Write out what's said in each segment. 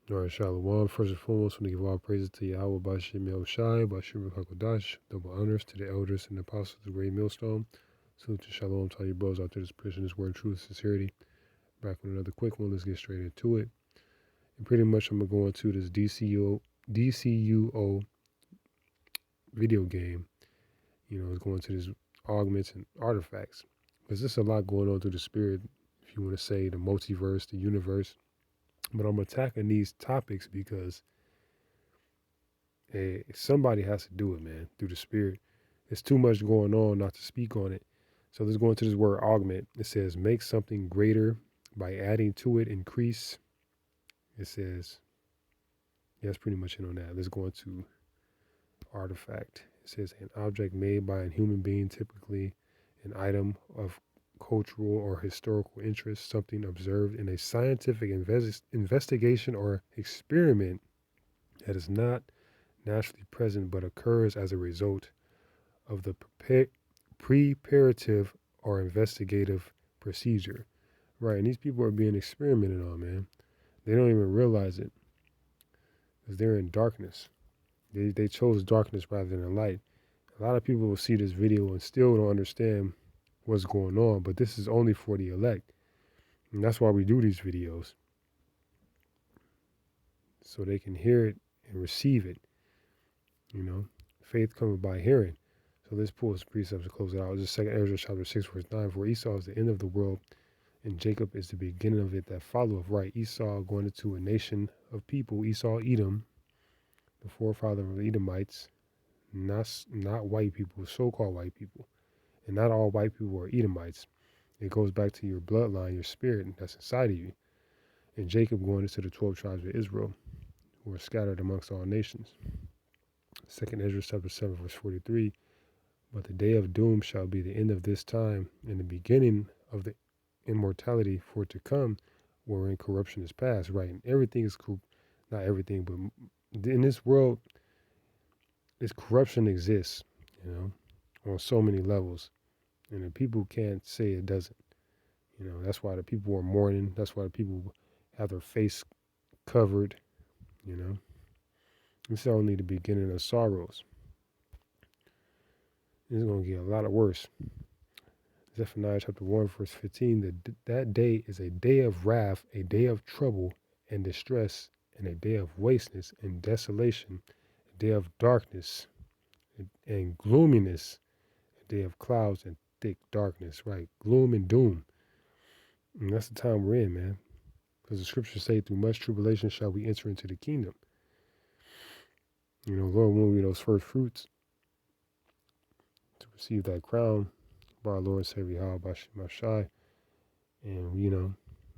All right, Shalom. First and foremost, I want to give all praises to Yahweh Bashim El Shai, Bashim Hakodash, double honors to the elders and the apostles of the great millstone. Salute to Shalom to all you bros out there that's preaching this word, truth, sincerity. Back with another quick one. Let's get straight into it. And pretty much I'm going to go into this DCUO video game. It's going to this augments and artifacts. Because there's a lot going on through the spirit, if you want to say the multiverse, the universe. But I'm attacking these topics because somebody has to do it, man, through the spirit. There's too much going on not to speak on it. So let's go into this word augment. It says make something greater by adding to it, increase. It says, yeah, that's pretty much it on that. Let's go into artifact. It says an object made by a human being, typically an item of cultural or historical interest, something observed in a scientific investigation or experiment that is not naturally present but occurs as a result of the preparative or investigative procedure. Right, and these people are being experimented on, man. They don't even realize it because they're in darkness. They chose darkness rather than light. A lot of people will see this video and still don't understand what's going on, but this is only for the elect. And that's why we do these videos, so they can hear it and receive it. Faith comes by hearing. So let's pull his precepts to close it out. This is 2 Ezra chapter 6, verse 9. For Esau is the end of the world, and Jacob is the beginning of it that followeth. Right, Esau going into a nation of people. Esau, Edom, the forefather of the Edomites, not white people, so-called white people. And not all white people are Edomites. It goes back to your bloodline, your spirit that's inside of you. And Jacob going into the 12 tribes of Israel, who are scattered amongst all nations. 2 Ezra chapter 7, verse 43. But the day of doom shall be the end of this time, and the beginning of the immortality for to come, wherein corruption is past. Right, and everything is not everything, but in this world, this corruption exists, on so many levels, and the people can't say it doesn't. That's why the people are mourning. That's why the people have their face covered. It's only the beginning of sorrows. It's going to get a lot of worse. Zephaniah chapter 1, verse 15, that day is a day of wrath, a day of trouble and distress, and a day of wasteness and desolation, a day of darkness and gloominess, a day of clouds and thick darkness, right? Gloom and doom. And that's the time we're in, man. Because the scriptures say, through much tribulation shall we enter into the kingdom. Lord, when we those first fruits to receive that crown by our Lord and Savior, Yahweh Bashai. And,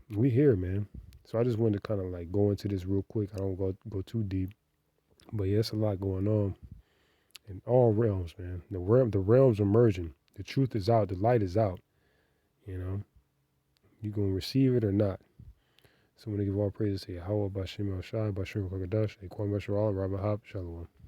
we here, man. So I just wanted to kind of like go into this real quick. I don't go too deep. But yeah, it's a lot going on in all realms, man. The realms are merging. The truth is out. The light is out. You going to receive it or not. So I'm going to give all praises to Yahweh, Bashim El Shai, Bashim Kagadash, Equan Bashar, Rabbi Hab, Shalom.